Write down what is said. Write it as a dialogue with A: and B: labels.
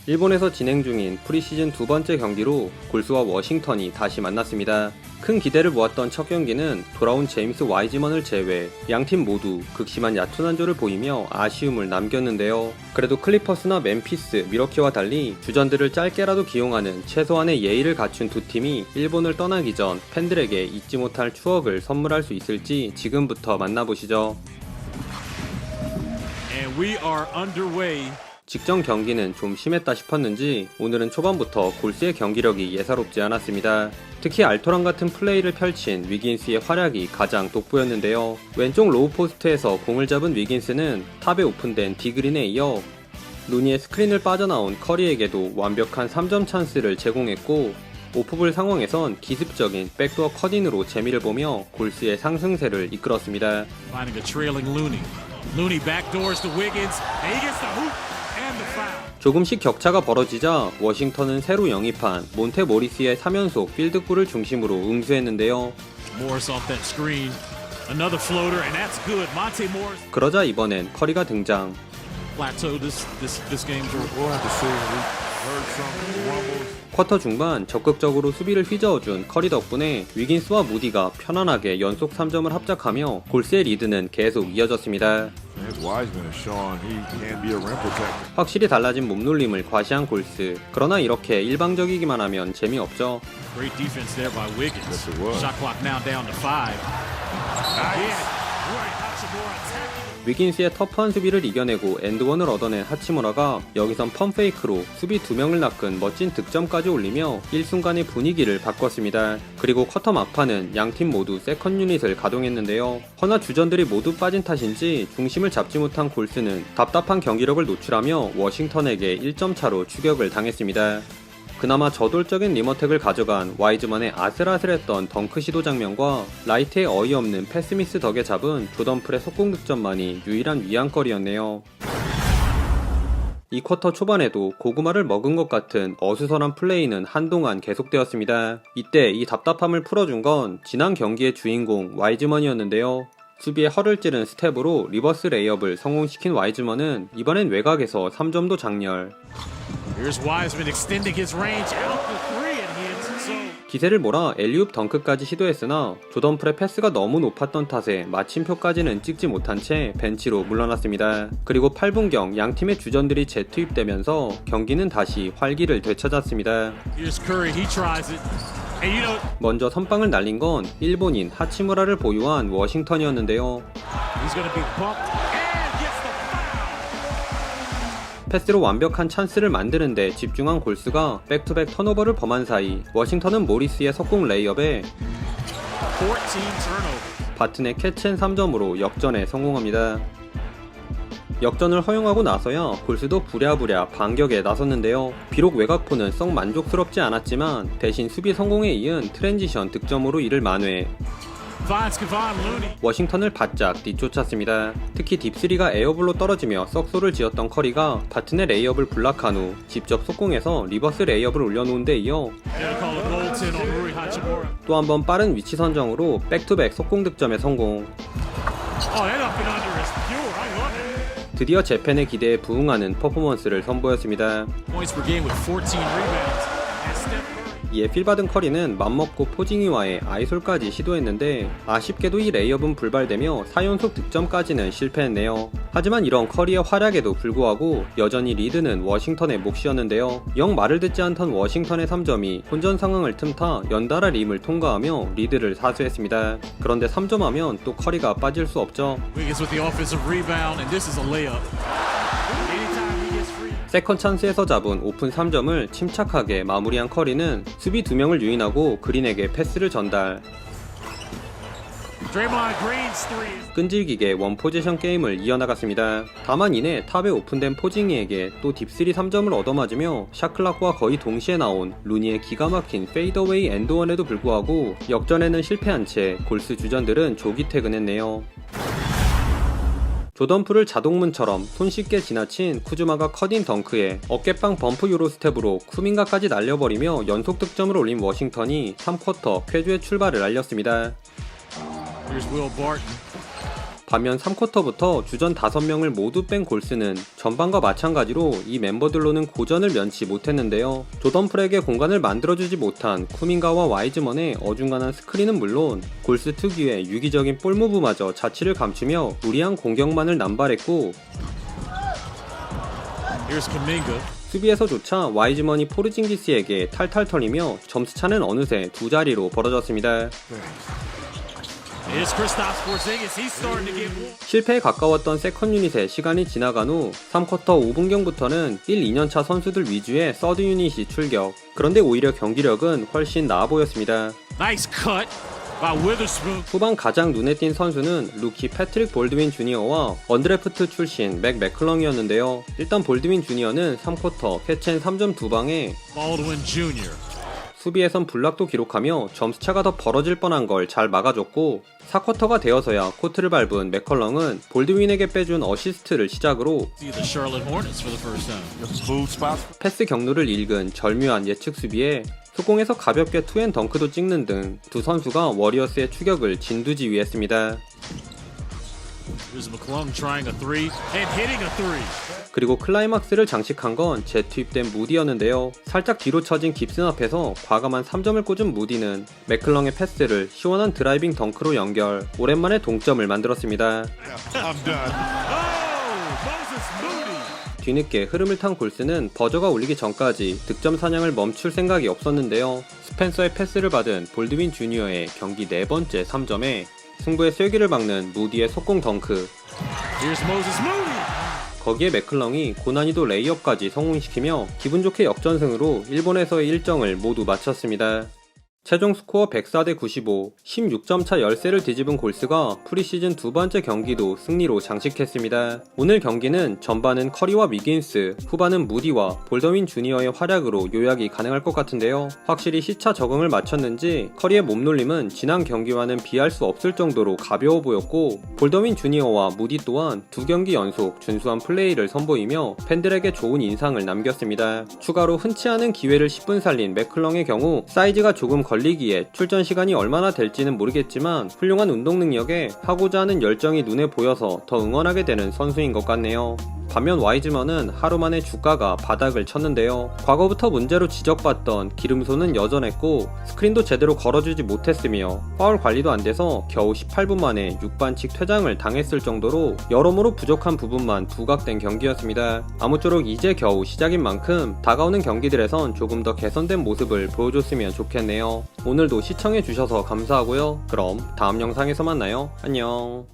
A: 일본에서 진행 중인 프리시즌 두 번째 경기로 골스와 워싱턴이 다시 만났습니다. 큰 기대를 모았던 첫 경기는 돌아온 제임스 와이즈먼을 제외 양팀 모두 극심한 야투난조를 보이며 아쉬움을 남겼는데요. 그래도 클리퍼스나 멤피스, 미러키와 달리 주전들을 짧게라도 기용하는 최소한의 예의를 갖춘 두 팀이 일본을 떠나기 전 팬들에게 잊지 못할 추억을 선물할 수 있을지 지금부터 만나보시죠.
B: And we are underway.
A: 직전 경기는 좀 심했다 싶었는지 오늘은 초반부터 골스의 경기력이 예사롭지 않았습니다. 특히 알토란 같은 플레이를 펼친 위긴스의 활약이 가장 돋보였는데요. 왼쪽 로우 포스트에서 공을 잡은 위긴스는 탑에 오픈된 디그린에 이어 루니의 스크린을 빠져나온 커리에게도 완벽한 3점 찬스를 제공했고 오프볼 상황에선 기습적인 백도어 컷인으로 재미를 보며 골스의 상승세를 이끌었습니다.
B: Finding a trailing Looney. Looney backdoors to Wiggins. And he gets the hoop and the foul.
A: 조금씩 격차가 벌어지자 워싱턴은 새로 영입한 몬테 모리스의 3연속 필드골을 중심으로 응수했는데요.
B: Morris off that screen. Another floater and that's good. Monte Morris.
A: 그러자 이번엔 커리가 등장.
B: Plateau this game's
C: We'll have to see. We heard some rumbles.
A: 쿼터 중반 적극적으로 수비를 휘저어준 커리 덕분에 위긴스와 무디가 편안하게 연속 3점을 합작하며 골스의 리드는 계속 이어졌습니다.
C: As Wiseman has shown, he can be a rim protector.
A: 확실히 달라진 몸놀림을 과시한 골스. 그러나 이렇게 일방적이기만 하면 재미없죠.
B: great defense there by Wiggins.
C: Yes, it was.
B: Shot clock now down to 5. Again, Roy Hachimura attacking.
A: 위긴스의 터프한 수비를 이겨내고 엔드원을 얻어낸 하치무라가 여기선 펌페이크로 수비 2명을 낚은 멋진 득점까지 올리며 일순간의 분위기를 바꿨습니다. 그리고 쿼터 막판은 양팀 모두 세컨 유닛을 가동했는데요. 허나 주전들이 모두 빠진 탓인지 중심을 잡지 못한 골스는 답답한 경기력을 노출하며 워싱턴에게 1점 차로 추격을 당했습니다. 그나마 저돌적인 리머텍을 가져간 와이즈먼의 아슬아슬했던 덩크 시도 장면과 라이트의 어이없는 패스미스 덕에 잡은 조던풀의 속공 득점만이 유일한 위안거리였네요. 이 쿼터 초반에도 고구마를 먹은 것 같은 어수선한 플레이는 한동안 계속되었습니다. 이때 이 답답함을 풀어준 건 지난 경기의 주인공 와이즈먼이었는데요. 수비에 허를 찌른 스텝으로 리버스 레이업을 성공시킨 와이즈먼은 이번엔 외곽에서 3점도 장렬.
B: Here's Wiseman extending his range out the 3 and hits. So
A: 기세를 몰아 엘리웁 덩크까지 시도했으나 조던풀의 패스가 너무 높았던 탓에 마침표까지는 찍지 못한 채 벤치로 물러났습니다. 그리고 8분경 양팀의 주전들이 재투입되면서 경기는 다시 활기를 되찾았습니다.
B: here's Curry. He tries it. And you know
A: 먼저 선빵을 날린 건 일본인 하치무라를 보유한 워싱턴이었는데요.
B: he's going to be bumped and gets the foul.
A: 패스로 완벽한 찬스를 만드는데 집중한 골스가 백투백 턴오버를 범한 사이 워싱턴은 모리스의 석공 레이업에
B: 14 turnover.
A: 바튼의 캐치앤 3점으로 역전에 성공합니다. 역전을 허용하고 나서야 골스도 부랴부랴 반격에 나섰는데요. 비록 외곽포는 썩 만족스럽지 않았지만 대신 수비 성공에 이은 트랜지션 득점으로 이를 만회.
B: Finds Kevon Looney.
A: 워싱턴을 바짝 뒤쫓았습니다. 특히 딥3가 에어볼로 떨어지며 썩소를 지었던 커리가 바튼의 레이업을 블락한 후 직접 속공해서 리버스 레이업을 올려놓은 데 이어
B: They'll call a goaltend on Rui Hachimura.
A: 또 한 번 빠른 위치 선정으로 백투백 속공 득점에 성공.
B: Oh, that up and under is pure. I love it.
A: 드디어 재팬의 기대에 부응하는 퍼포먼스를 선보였습니다.
B: Points per game with 14 rebounds. And Steph Curry.
A: 이에 필받은 커리는 맘먹고 포징이와의 아이솔까지 시도했는데 아쉽게도 이 레이업은 불발되며 4연속 득점까지는 실패했네요. 하지만 이런 커리의 활약에도 불구하고 여전히 리드는 워싱턴의 몫이었는데요. 영 말을 듣지 않던 워싱턴의 3점이 혼전 상황을 틈타 연달아 림을 통과하며 리드를 사수했습니다. 그런데 3점하면 또 커리가 빠질 수 없죠.
B: Wiggins with the offensive rebound, and this is a layup. Anytime he gets free.
A: 세컨 찬스에서 잡은 오픈 3점을 침착하게 마무리한 커리는 수비 2명을 유인하고 그린에게 패스를 전달.
B: Draymond Green's 3 is
A: 끈질기게 원 포지션 게임을 이어나갔습니다. 다만 이내 탑에 오픈된 포징이에게 또 딥3 3점을 얻어맞으며 샤클락과 거의 동시에 나온 루니의 기가 막힌 페이더웨이 엔드원에도 불구하고 역전에는 실패한 채 골스 주전들은 조기 퇴근했네요. 조던풀을 자동문처럼 손쉽게 지나친 쿠즈마가 컷인 덩크에 어깨빵 범프 유로 스텝으로 쿠민가까지 날려버리며 연속 득점을 올린 워싱턴이 3쿼터 쾌주의 출발을 알렸습니다.
B: Here's Will Barton.
A: 반면 3쿼터부터 주전 5명을 모두 뺀 골스는 전반과 마찬가지로 이 멤버들로는 고전을 면치 못했는데요. 조던 프렉의 공간을 만들어주지 못한 쿠민가와 와이즈먼의 어중간한 스크린은 물론 골스 특유의 유기적인 볼무브마저 자취를 감추며 무리한 공격만을 남발했고,
B: Here's Kuminga.
A: 수비에서조차 와이즈먼이 포르징기스에게 탈탈 털리며 점수차는 어느새 2자리로 벌어졌습니다.
B: Here's Kristaps Porzingis. He's starting to get more.
A: 실패에 가까웠던 세컨 유닛의 시간이 지나간 후 3쿼터 5분경부터는 1, 2년차 선수들 위주의 서드 유닛이 출격. 그런데 오히려 경기력은 훨씬 나아 보였습니다.
B: Nice cut by Witherspoon.
A: 후반 가장 눈에 띈 선수는 루키 패트릭 볼드윈 주니어와 언드래프트 출신 맥 맥클렁이었는데요. 일단 볼드윈 주니어는 3쿼터 캐치앤 3점 2방에
B: Baldwin Jr.
A: 수비에선 블락도 기록하며 점수차가 더 벌어질 뻔한 걸 잘 막아줬고, 4쿼터가 되어서야 코트를 밟은 맥컬렁은 볼드윈에게 빼준 어시스트를 시작으로
B: See the Charlotte Hornets for the first time.
C: Smooth spots.
A: 패스 경로를 읽은 절묘한 예측 수비에 속공에서 가볍게 투앤 덩크도 찍는 등 두 선수가 워리어스의 추격을 진두지휘했습니다.
B: Here's McClung trying a three and hitting a three.
A: 그리고 클라이막스를 장식한 건 재투입된 무디였는데요. 살짝 뒤로 처진 깁슨 앞에서 과감한 3점을 꽂은 무디는 맥클렁의 패스를 시원한 드라이빙 덩크로 연결, 오랜만에 동점을 만들었습니다.
C: I'm done.
B: Oh, Moses Moody.
A: 뒤늦게 흐름을 탄 골스는 버저가 울리기 전까지 득점 사냥을 멈출 생각이 없었는데요. 스펜서의 패스를 받은 볼드윈 주니어의 경기 4번째 3점에 승부의 쐐기를 막는 무디의 속공 덩크,
B: Here's Moses Moody.
A: 거기에 맥클렁이 고난이도 레이업까지 성공시키며 기분 좋게 역전승으로 일본에서의 일정을 모두 마쳤습니다. 최종 스코어 104대 95, 16점 차 열세를 뒤집은 골스가 프리시즌 두 번째 경기도 승리로 장식했습니다. 오늘 경기는 전반은 커리와 위긴스, 후반은 무디와 볼더윈 주니어의 활약으로 요약이 가능할 것 같은데요. 확실히 시차 적응을 마쳤는지 커리의 몸놀림은 지난 경기와는 비할 수 없을 정도로 가벼워 보였고, 볼더윈 주니어와 무디 또한 두 경기 연속 준수한 플레이를 선보이며 팬들에게 좋은 인상을 남겼습니다. 추가로 흔치 않은 기회를 10분 살린 맥클렁의 경우 사이즈가 조금 걸리기에 출전 시간이 얼마나 될지는 모르겠지만 훌륭한 운동 능력에 하고자 하는 열정이 눈에 보여서 더 응원하게 되는 선수인 것 같네요. 반면 와이즈먼은 하루 만에 주가가 바닥을 쳤는데요. 과거부터 문제로 지적받던 기름손은 여전했고 스크린도 제대로 걸어주지 못했으며 파울 관리도 안 돼서 겨우 18분 만에 6반칙 퇴장을 당했을 정도로 여러모로 부족한 부분만 부각된 경기였습니다. 아무쪼록 이제 겨우 시작인 만큼 다가오는 경기들에선 조금 더 개선된 모습을 보여줬으면 좋겠네요. 오늘도 시청해주셔서 감사하고요. 그럼 다음 영상에서 만나요. 안녕.